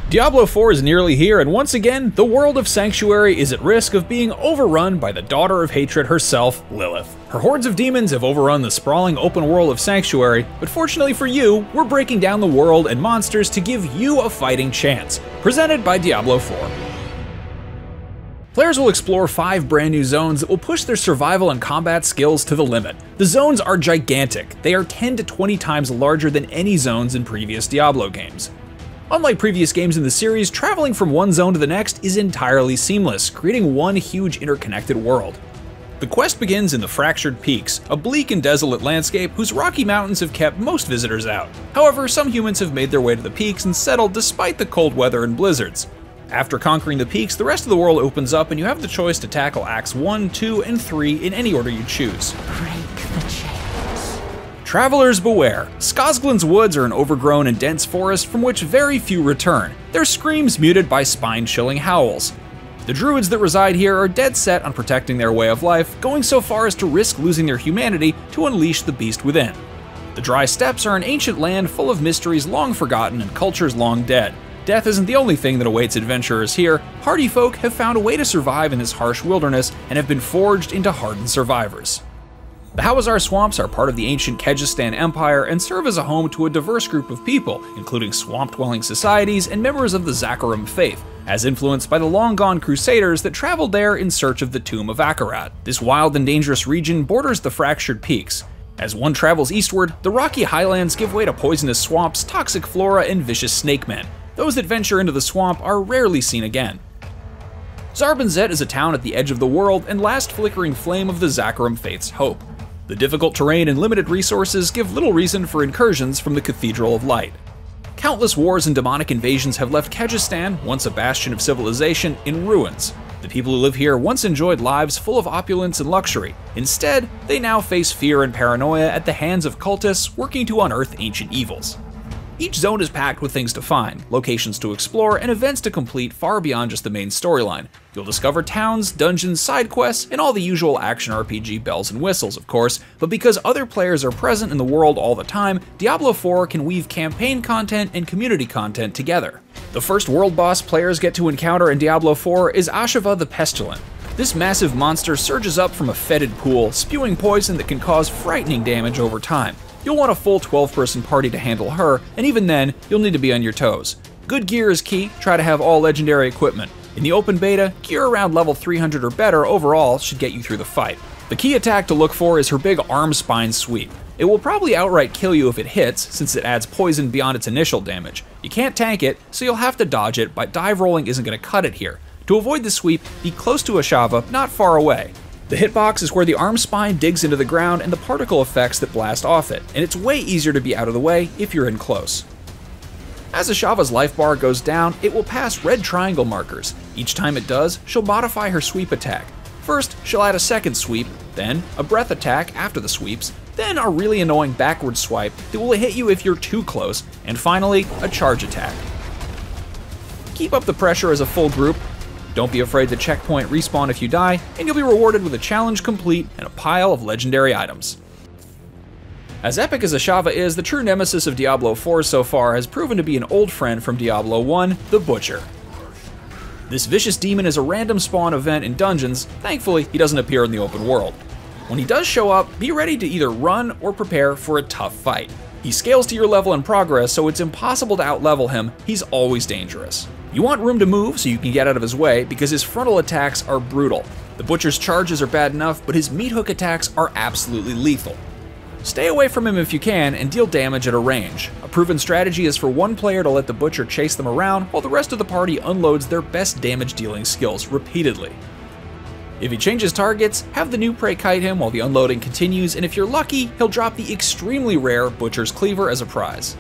Diablo IV is nearly here, and once again, the world of Sanctuary is at risk of being overrun by the daughter of hatred herself, Lilith. Her hordes of demons have overrun the sprawling open world of Sanctuary, but fortunately for you, we're breaking down the world and monsters to give you a fighting chance. Presented by Diablo IV. Players will explore 5 brand new zones that will push their survival and combat skills to the limit. The zones are gigantic. They are 10 to 20 times larger than any zones in previous Diablo games. Unlike previous games in the series, traveling from one zone to the next is entirely seamless, creating one huge interconnected world. The quest begins in the Fractured Peaks, a bleak and desolate landscape whose rocky mountains have kept most visitors out. However, some humans have made their way to the peaks and settled despite the cold weather and blizzards. After conquering the peaks, the rest of the world opens up and you have the choice to tackle Acts 1, 2, and 3 in any order you choose. Break the chains. Travelers beware. Scosglens Woods are an overgrown and dense forest from which very few return, their screams muted by spine-chilling howls. The druids that reside here are dead set on protecting their way of life, going so far as to risk losing their humanity to unleash the beast within. The dry steppes are an ancient land full of mysteries long forgotten and cultures long dead. Death isn't the only thing that awaits adventurers here. Hardy folk have found a way to survive in this harsh wilderness and have been forged into hardened survivors. The Hawezar Swamps are part of the ancient Kyrgyzstan Empire and serve as a home to a diverse group of people, including swamp-dwelling societies and members of the Zakarum faith, as influenced by the long-gone Crusaders that traveled there in search of the Tomb of Akarat. This wild and dangerous region borders the Fractured Peaks. As one travels eastward, the rocky highlands give way to poisonous swamps, toxic flora, and vicious snake men. Those that venture into the swamp are rarely seen again. Zarbinzet is a town at the edge of the world and last flickering flame of the Zakarum faith's hope. The difficult terrain and limited resources give little reason for incursions from the Cathedral of Light. Countless wars and demonic invasions have left Kyrgyzstan, once a bastion of civilization, in ruins. The people who live here once enjoyed lives full of opulence and luxury. Instead, they now face fear and paranoia at the hands of cultists working to unearth ancient evils. Each zone is packed with things to find, locations to explore, and events to complete far beyond just the main storyline. You'll discover towns, dungeons, side quests, and all the usual action RPG bells and whistles, of course, but because other players are present in the world all the time, Diablo IV can weave campaign content and community content together. The first world boss players get to encounter in Diablo IV is Ashava the Pestilent. This massive monster surges up from a fetid pool, spewing poison that can cause frightening damage over time. You'll want a full 12-person party to handle her, and even then, you'll need to be on your toes. Good gear is key, try to have all legendary equipment. In the open beta, gear around level 300 or better overall should get you through the fight. The key attack to look for is her big arm spine sweep. It will probably outright kill you if it hits, since it adds poison beyond its initial damage. You can't tank it, so you'll have to dodge it, but dive rolling isn't going to cut it here. To avoid the sweep, be close to Ashava, not far away. The hitbox is where the arm spine digs into the ground and the particle effects that blast off it, and it's way easier to be out of the way if you're in close. As Ashava's life bar goes down, it will pass red triangle markers. Each time it does, she'll modify her sweep attack. First, she'll add a second sweep, then a breath attack after the sweeps, then a really annoying backward swipe that will hit you if you're too close, and finally, a charge attack. Keep up the pressure as a full group. Don't be afraid to checkpoint respawn if you die, and you'll be rewarded with a challenge complete and a pile of legendary items. As epic as Ashava is, the true nemesis of Diablo IV so far has proven to be an old friend from Diablo 1, the Butcher. This vicious demon is a random spawn event in dungeons. Thankfully, he doesn't appear in the open world. When he does show up, be ready to either run or prepare for a tough fight. He scales to your level in progress, so it's impossible to outlevel him. He's always dangerous. You want room to move so you can get out of his way, because his frontal attacks are brutal. The Butcher's charges are bad enough, but his meat hook attacks are absolutely lethal. Stay away from him if you can and deal damage at a range. A proven strategy is for one player to let the Butcher chase them around while the rest of the party unloads their best damage dealing skills repeatedly. If he changes targets, have the new prey kite him while the unloading continues, and if you're lucky, he'll drop the extremely rare Butcher's Cleaver as a prize.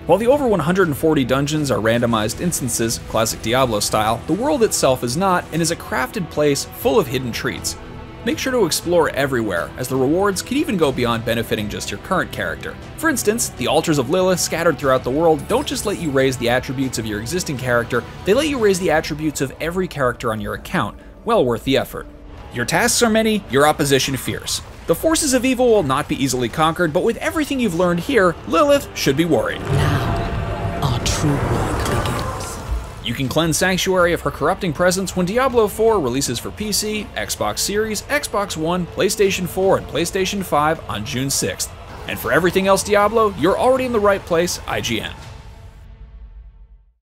While the over 140 dungeons are randomized instances, classic Diablo style, the world itself is not, and is a crafted place full of hidden treats. Make sure to explore everywhere, as the rewards can even go beyond benefiting just your current character. For instance, the altars of Lilith scattered throughout the world don't just let you raise the attributes of your existing character, they let you raise the attributes of every character on your account. Well worth the effort. Your tasks are many, your opposition fierce. The forces of evil will not be easily conquered, but with everything you've learned here, Lilith should be worried. Now, our true work begins. You can cleanse Sanctuary of her corrupting presence when Diablo IV releases for PC, Xbox Series, Xbox One, PlayStation 4, and PlayStation 5 on June 6th. And for everything else Diablo, you're already in the right place, IGN.